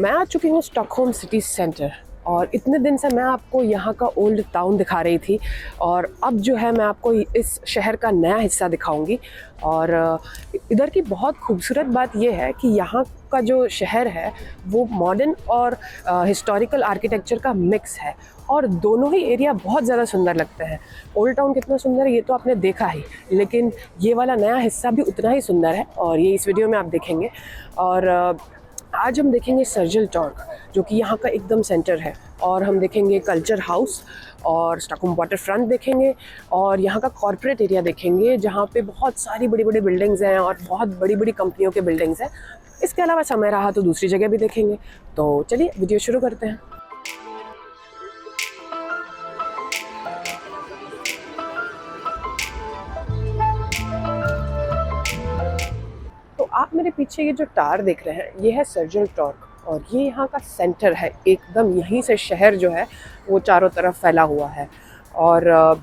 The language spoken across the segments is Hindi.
मैं आ चुकी हूँ स्टॉकहोम सिटी सेंटर और इतने दिन से मैं आपको यहाँ का ओल्ड टाउन दिखा रही थी और अब जो है मैं आपको इस शहर का नया हिस्सा दिखाऊंगी। और इधर की बहुत खूबसूरत बात यह है कि यहाँ का जो शहर है वो मॉडर्न और हिस्टोरिकल आर्किटेक्चर का मिक्स है और दोनों ही एरिया बहुत ज़्यादा सुंदर लगते हैं। ओल्ड टाउन कितना सुंदर है ये तो आपने देखा ही, लेकिन ये वाला नया हिस्सा भी उतना ही सुंदर है और ये इस वीडियो में आप देखेंगे। और आज हम देखेंगे सर्जिल टॉर्क जो कि यहाँ का एकदम सेंटर है, और हम देखेंगे कल्चर हाउस और स्टॉकहोम वाटर फ्रंट देखेंगे और यहाँ का कॉर्पोरेट एरिया देखेंगे जहाँ पे बहुत सारी बड़ी बड़ी बिल्डिंग्स हैं और बहुत बड़ी बड़ी कंपनियों के बिल्डिंग्स हैं। इसके अलावा समय रहा तो दूसरी जगह भी देखेंगे। तो चलिए वीडियो शुरू करते हैं। तो आप मेरे पीछे ये जो टावर देख रहे हैं ये है सर्जिल टॉर्क और ये यहाँ का सेंटर है। एकदम यहीं से शहर जो है वो चारों तरफ फैला हुआ है और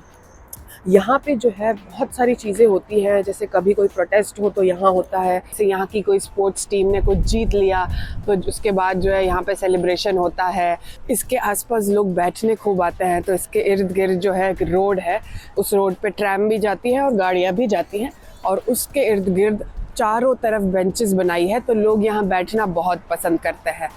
यहाँ पे जो है बहुत सारी चीज़ें होती हैं। जैसे कभी कोई प्रोटेस्ट हो तो यहाँ होता है, जैसे यहाँ की कोई स्पोर्ट्स टीम ने कुछ जीत लिया तो उसके बाद जो है यहाँ पे सेलिब्रेशन होता है। इसके आसपास लोग बैठने खूब आते हैं, तो इसके इर्द गिर्द जो है एक रोड है, उस रोड पे ट्रैम भी जाती है और गाड़ियाँ भी जाती हैं और उसके इर्द गिर्द चारों तरफ बेंचेस बनाई है, तो लोग यहाँ बैठना बहुत पसंद करते हैं।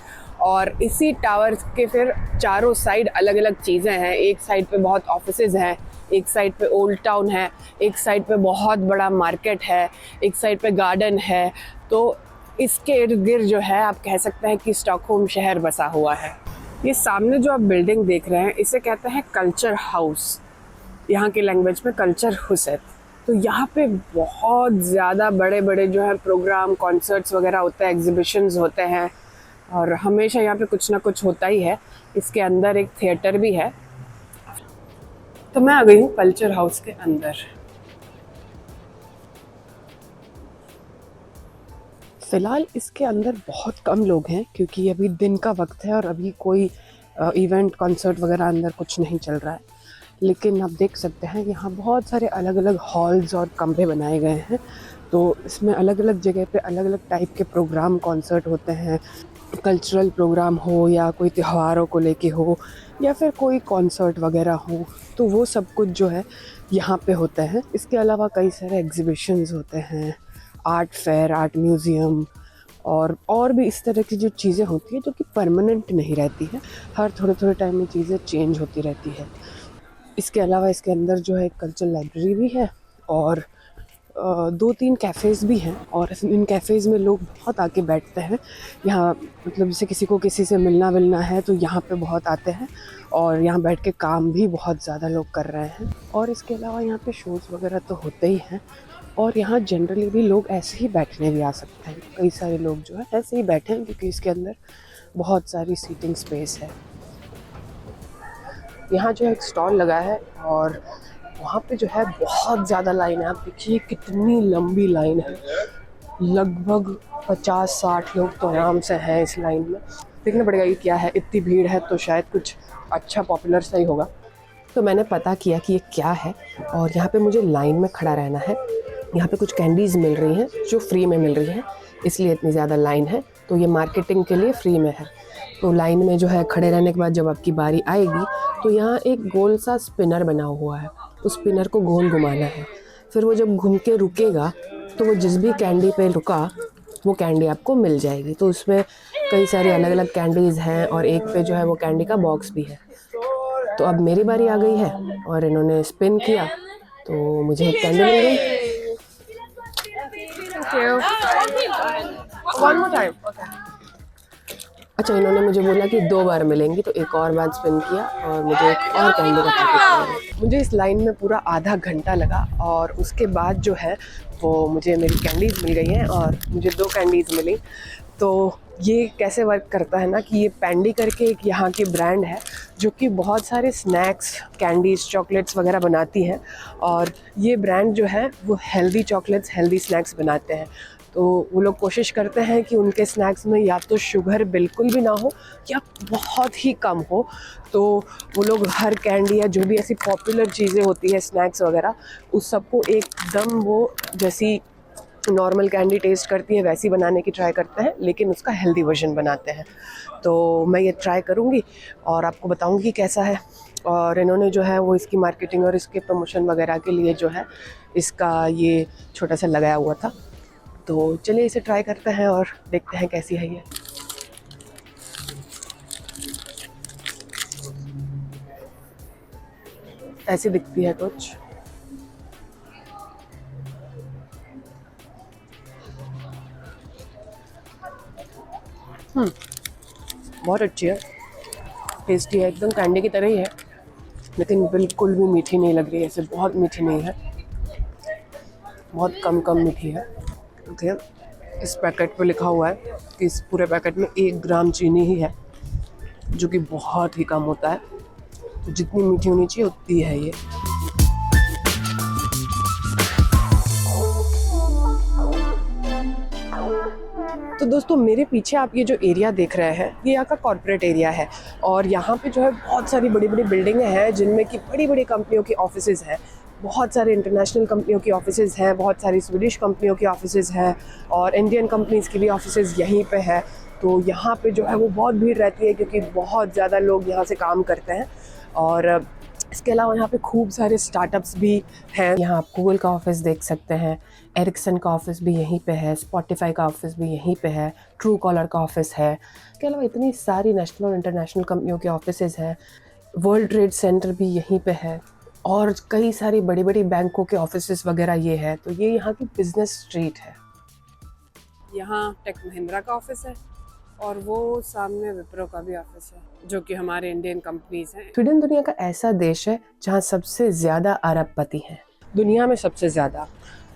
और इसी टावर के फिर चारों साइड अलग अलग चीज़ें हैं। एक साइड पे बहुत ऑफिसेज हैं, एक साइड पे ओल्ड टाउन है, एक साइड पे बहुत बड़ा मार्केट है, एक साइड पे गार्डन है। तो इसके इर्द गिर्द जो है आप कह सकते हैं कि स्टॉकहोम शहर बसा हुआ है। ये सामने जो आप बिल्डिंग देख रहे हैं इसे कहते हैं कल्चर हाउस, यहाँ की लैंग्वेज में कल्चर हाउस है। तो यहाँ पे बहुत ज़्यादा बड़े बड़े जो है प्रोग्राम, कॉन्सर्ट्स वगैरह होते हैं, एग्जीबिशंस होते हैं और हमेशा यहाँ पे कुछ ना कुछ होता ही है। इसके अंदर एक थिएटर भी है। तो मैं आ गई हूँ कल्चर हाउस के अंदर। फ़िलहाल इसके अंदर बहुत कम लोग हैं क्योंकि अभी दिन का वक्त है और अभी कोई इवेंट, कॉन्सर्ट वगैरह अंदर कुछ नहीं चल रहा है। लेकिन आप देख सकते हैं यहाँ बहुत सारे अलग अलग हॉल्स और कमरे बनाए गए हैं। तो इसमें अलग अलग जगह पे अलग अलग टाइप के प्रोग्राम, कॉन्सर्ट होते हैं। कल्चरल प्रोग्राम हो या कोई त्योहारों को लेके हो या फिर कोई कॉन्सर्ट वगैरह हो, तो वो सब कुछ जो है यहाँ पे होता है। इसके अलावा कई सारे एग्जीबिशंस होते हैं, आर्ट फेयर, आर्ट म्यूज़ियम और भी इस तरह की जो चीज़ें होती हैं जो कि परमानेंट नहीं रहती हैं। हर थोड़े थोड़े टाइम में चीज़ें चेंज होती रहती है। इसके अलावा इसके अंदर जो है कल्चरल लाइब्रेरी भी है और 2-3 कैफ़ेज़ भी हैं और इन कैफ़ेज़ में लोग बहुत आके बैठते हैं। यहाँ मतलब जैसे किसी को किसी से मिलना है तो यहाँ पे बहुत आते हैं और यहाँ बैठ के काम भी बहुत ज़्यादा लोग कर रहे हैं। और इसके अलावा यहाँ पे शोज़ वगैरह तो होते ही हैं और यहाँ जनरली भी लोग ऐसे ही बैठने भी आ सकते हैं। कई सारे लोग जो है ऐसे ही बैठे हैं क्योंकि इसके अंदर बहुत सारी सीटिंग स्पेस है। यहाँ जो है एक स्टॉल लगा है और वहाँ पे जो है बहुत ज़्यादा लाइन है। आप देखिए कितनी लंबी लाइन है, लगभग 50-60 लोग तो आराम से हैं इस लाइन में। देखना पड़ेगा ये क्या है, इतनी भीड़ है तो शायद कुछ अच्छा पॉपुलर सा ही होगा। तो मैंने पता किया कि ये क्या है और यहाँ पे मुझे लाइन में खड़ा रहना है। यहाँ पे कुछ कैंडीज़ मिल रही हैं जो फ्री में मिल रही हैं, इसलिए इतनी ज़्यादा लाइन है। तो ये मार्केटिंग के लिए फ्री में है। तो लाइन में जो है खड़े रहने के बाद जब आपकी बारी आएगी तो यहाँ एक गोल सा स्पिनर बना हुआ है, उस स्पिनर को गोल घुमाना है। फिर वो जब घूम के रुकेगा तो वो जिस भी कैंडी पे रुका वो कैंडी आपको मिल जाएगी। तो उसमें कई सारी अलग अलग कैंडीज़ हैं और एक पे जो है वो कैंडी का बॉक्स भी है। तो अब मेरी बारी आ गई है और इन्होंने स्पिन किया तो मुझे एक कैंडी मिल गई। One more time. Okay. अच्छा, इन्होंने मुझे बोला कि 2 बार मिलेंगी, तो एक और बार स्पिन किया और मुझे एक और कैंडी का पैकेट मिला। मुझे इस लाइन में पूरा आधा घंटा लगा और उसके बाद जो है वो मुझे मेरी कैंडीज़ मिल गई हैं और मुझे 2 कैंडीज़ मिली। तो ये कैसे वर्क करता है ना कि ये पैंडी करके एक यहाँ की ब्रांड है जो कि बहुत सारे स्नैक्स, कैंडीज़, चॉकलेट्स वगैरह बनाती है और ये ब्रांड जो है वो हेल्दी चॉकलेट्स, हेल्दी स्नैक्स बनाते हैं। तो वो लोग कोशिश करते हैं कि उनके स्नैक्स में या तो शुगर बिल्कुल भी ना हो या बहुत ही कम हो। तो वो लोग हर कैंडी या जो भी ऐसी पॉपुलर चीज़ें होती है, स्नैक्स वगैरह, उस सबको एकदम वो जैसी नॉर्मल कैंडी टेस्ट करती है वैसी बनाने की ट्राई करते हैं, लेकिन उसका हेल्दी वर्जन बनाते हैं। तो मैं ये ट्राई करूँगी और आपको बताऊँगी कि कैसा है। और इन्होंने जो है वो इसकी मार्केटिंग और इसके प्रमोशन वगैरह के लिए जो है इसका ये छोटा सा लगाया हुआ था। तो चलिए इसे ट्राई करते हैं और देखते हैं कैसी है ये। ऐसी दिखती है कुछ। बहुत अच्छी है, टेस्टी है, एकदम कैंडी की तरह ही है, लेकिन बिल्कुल भी मीठी नहीं लग रही है। ऐसे बहुत मीठी नहीं है, बहुत कम मीठी है। ओके, इस पैकेट पे लिखा हुआ है कि इस पूरे पैकेट में 1 ग्राम चीनी ही है, जो कि बहुत ही कम होता है। तो जितनी मीठी होनी चाहिए उतनी है ये। तो दोस्तों मेरे पीछे आप ये जो एरिया देख रहे हैं ये यहाँ का कॉर्पोरेट एरिया है, और यहाँ पे जो है बहुत सारी बड़ी बड़ी बिल्डिंगें हैं जिनमें कि बड़ी बड़ी कंपनियों की ऑफिसेज हैं। बहुत सारे इंटरनेशनल कंपनियों की ऑफिसेज हैं, बहुत सारी स्वीडिश कंपनियों की ऑफिसेज हैं, और इंडियन कंपनीज़ की भी ऑफिसेज यहीं पे है। तो यहाँ पे जो है वो बहुत भीड़ रहती है क्योंकि बहुत ज़्यादा लोग यहाँ से काम करते हैं। और इसके अलावा यहाँ पे खूब सारे स्टार्टअप्स भी हैं। यहाँ आप गूगल का ऑफिस देख सकते हैं, एरिक्सन का ऑफिस भी यहीं पे है, स्पॉटिफाई का ऑफिस भी यहीं पे है, ट्रू कॉलर का ऑफिस है। इसके अलावा इतनी सारी नेशनल और इंटरनेशनल कंपनियों के ऑफिसेज हैं। वर्ल्ड ट्रेड सेंटर भी यहीं पे है, और कई सारी बड़ी बड़ी बैंकों के ऑफिसेज वगैरह ये है। तो ये यहाँ की बिजनेस स्ट्रीट है। यहाँ टेक महिंद्रा का ऑफिस है, और वो सामने विप्रो का भी ऑफिस है, जो कि हमारे इंडियन कंपनीज हैं। स्वीडन दुनिया का ऐसा देश है जहाँ सबसे ज़्यादा अरबपति हैं, दुनिया में सबसे ज़्यादा।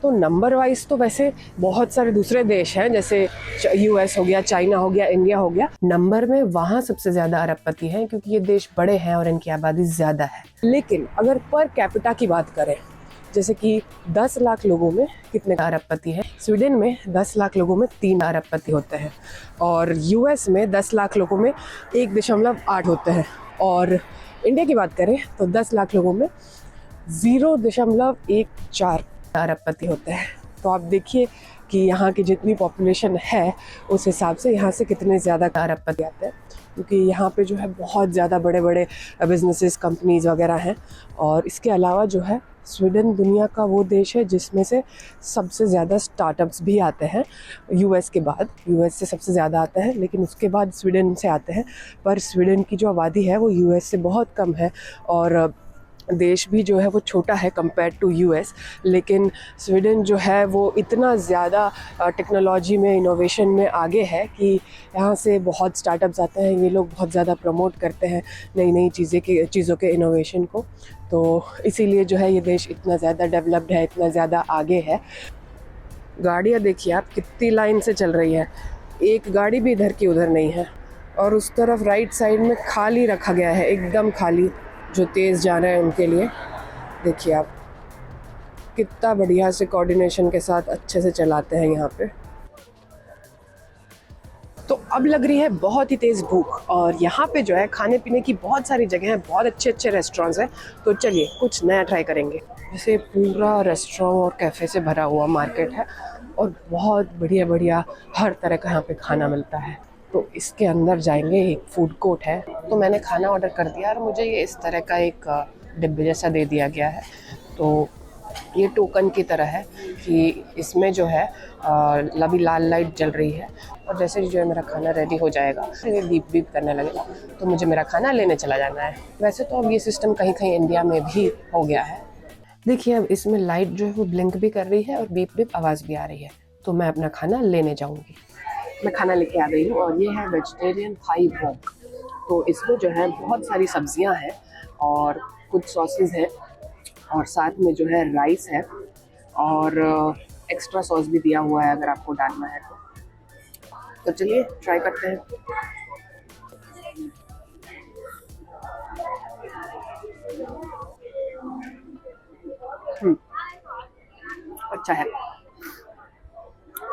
तो नंबर वाइज तो वैसे बहुत सारे दूसरे देश हैं, जैसे यूएस हो गया, चाइना हो गया, इंडिया हो गया। नंबर में वहाँ सबसे ज़्यादा अरबपति हैं क्योंकि ये देश बड़े हैं और इनकी आबादी ज़्यादा है। लेकिन अगर पर कैपिटा की बात करें, जैसे कि 10 लाख लोगों में कितने अरबपति हैं, स्वीडन में 10 लाख लोगों में 3 अरबपति होते हैं, और यूएस में 10 लाख लोगों में 1.8 होते हैं, और इंडिया की बात करें तो 10 लाख लोगों में 0.14 अरबपति होते हैं। तो आप देखिए कि यहाँ की जितनी पॉपुलेशन है उस हिसाब से यहाँ से कितने ज़्यादा अरबपति आते हैं, क्योंकि यहाँ पे जो है बहुत ज़्यादा बड़े बड़े बिजनेसेस, कंपनीज वगैरह हैं। और इसके अलावा जो है स्वीडन दुनिया का वो देश है जिसमें से सबसे ज़्यादा स्टार्टअप्स भी आते हैं। यूएस के बाद, यूएस से सबसे ज़्यादा आते हैं, लेकिन उसके बाद स्वीडन से आते हैं। पर स्वीडन की जो आबादी है वो यूएस से बहुत कम है, और देश भी जो है वो छोटा है कंपेयर टू यूएस। लेकिन स्वीडन जो है वो इतना ज़्यादा टेक्नोलॉजी में, इनोवेशन में आगे है कि यहाँ से बहुत स्टार्टअप्स आते हैं। ये लोग बहुत ज़्यादा प्रमोट करते हैं नई नई चीज़ों के इनोवेशन को। तो इसीलिए जो है ये देश इतना ज़्यादा डेवलप्ड है, इतना ज़्यादा आगे है। गाड़ियाँ देखिए आप कितनी लाइन से चल रही है, एक गाड़ी भी इधर की उधर नहीं है। और उस तरफ राइट साइड में खाली रखा गया है, एकदम खाली, जो तेज़ जा रहे हैं उनके लिए। देखिए आप कितना बढ़िया से कोऑर्डिनेशन के साथ अच्छे से चलाते हैं यहाँ पे। तो अब लग रही है बहुत ही तेज़ भूख, और यहाँ पे जो है खाने पीने की बहुत सारी जगह हैं, बहुत अच्छे अच्छे रेस्टोरेंट्स हैं। तो चलिए कुछ नया ट्राई करेंगे। जैसे पूरा रेस्टोरेंट और कैफ़े से भरा हुआ मार्केट है, और बहुत बढ़िया बढ़िया हर तरह का यहाँ पे खाना मिलता है। तो इसके अंदर जाएंगे, एक फूड कोर्ट है। तो मैंने खाना ऑर्डर कर दिया और मुझे ये इस तरह का एक डिब्बे जैसा दे दिया गया है। तो ये टोकन की तरह है कि इसमें जो है अभी लाल लाइट जल रही है, और जैसे जो है मेरा खाना रेडी हो जाएगा, ये बीप बीप करने लगेगा, तो मुझे मेरा खाना लेने चला जाना है। वैसे तो अब ये सिस्टम कहीं कहीं इंडिया में भी हो गया है। देखिए अब इसमें लाइट जो है वो ब्लिंक भी कर रही है और बीप बीप आवाज़ भी आ रही है। तो मैं अपना खाना लेने जाऊँगी। मैं खाना लेके आ गई हूँ, और ये है वेजिटेरियन थाई वॉक। तो इसमें जो है बहुत सारी सब्जियां हैं और कुछ सॉसेज हैं, और साथ में जो है राइस है, और एक्स्ट्रा सॉस भी दिया हुआ है अगर आपको डालना है तो चलिए ट्राई करते हैं। अच्छा है।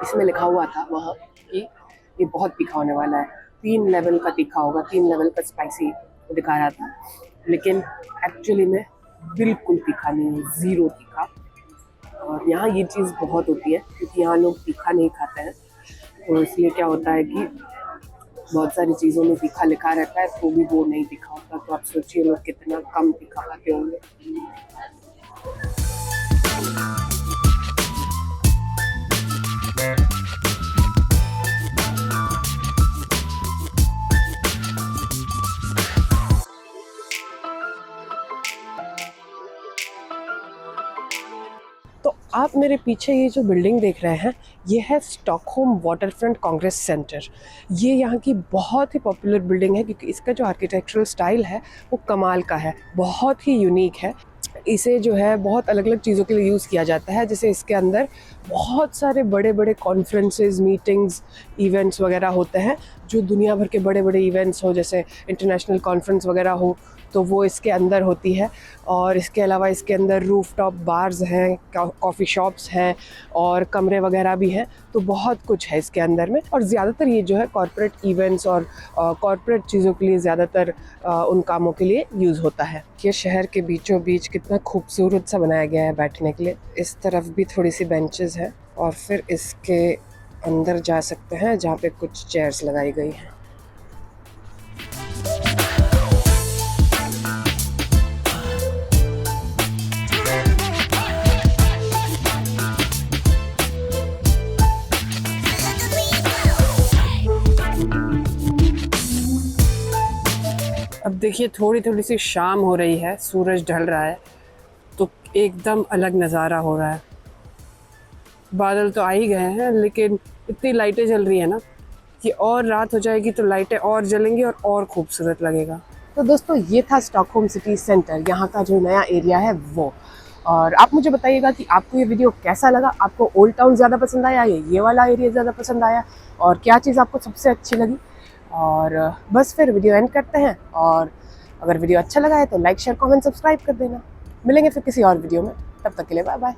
इसमें लिखा हुआ था वहाँ कि ये बहुत तीखा होने वाला है, 3 लेवल का तीखा होगा, 3 लेवल का स्पाइसी दिखा रहा था, लेकिन एक्चुअली में बिल्कुल तीखा नहीं है, ज़ीरो तीखा। और यहाँ ये चीज़ बहुत होती है क्योंकि यहाँ लोग तीखा नहीं खाते हैं, तो इसलिए क्या होता है कि बहुत सारी चीज़ों में तीखा लिखा रहता है तो भी वो नहीं तीखा होता। तो आप सोचिए लोग कितना कम तीखा खाते होंगे। तो आप मेरे पीछे ये जो बिल्डिंग देख रहे हैं, ये है स्टॉकहोम वाटरफ्रंट कांग्रेस सेंटर। ये यहाँ की बहुत ही पॉपुलर बिल्डिंग है क्योंकि इसका जो आर्किटेक्चरल स्टाइल है वो कमाल का है, बहुत ही यूनिक है। इसे जो है बहुत अलग अलग चीज़ों के लिए यूज़ किया जाता है, जैसे इसके अंदर बहुत सारे बड़े बड़े कॉन्फ्रेंसेस, मीटिंग्स, इवेंट्स वगैरह होते हैं। जो दुनिया भर के बड़े बड़े इवेंट्स हो, जैसे इंटरनेशनल कॉन्फ्रेंस वगैरह हो, तो वो इसके अंदर होती है। और इसके अलावा इसके अंदर रूफटॉप बार्स हैं, कॉफ़ी शॉप्स हैं और कमरे वगैरह भी हैं। तो बहुत कुछ है इसके अंदर में। और ज़्यादातर ये जो है कॉर्पोरेट इवेंट्स और कॉर्पोरेट चीज़ों के लिए ज़्यादातर उन कामों के लिए यूज़ होता है। ये शहर के बीचों बीच कितना खूबसूरत सा बनाया गया है बैठने के लिए। इस तरफ भी थोड़ी सी बेंचेस हैं और फिर इसके अंदर जा सकते हैं जहाँ पे कुछ चेयर्स लगाई गई हैं। अब देखिए थोड़ी थोड़ी सी शाम हो रही है, सूरज ढल रहा है, तो एकदम अलग नज़ारा हो रहा है। बादल तो आ ही गए हैं लेकिन इतनी लाइटें जल रही है ना कि और रात हो जाएगी तो लाइटें और जलेंगी और खूबसूरत लगेगा। तो दोस्तों ये था स्टॉकहोम सिटी सेंटर, यहाँ का जो नया एरिया है वो। और आप मुझे बताइएगा कि आपको ये वीडियो कैसा लगा। आपको ओल्ड टाउन ज़्यादा पसंद आया या ये वाला एरिया ज़्यादा पसंद आया, और क्या चीज़ आपको सबसे अच्छी लगी। और बस फिर वीडियो एंड करते हैं। और अगर वीडियो अच्छा लगा है तो लाइक, शेयर, कमेंट, सब्सक्राइब कर देना। मिलेंगे फिर किसी और वीडियो में, तब तक के लिए बाय बाय।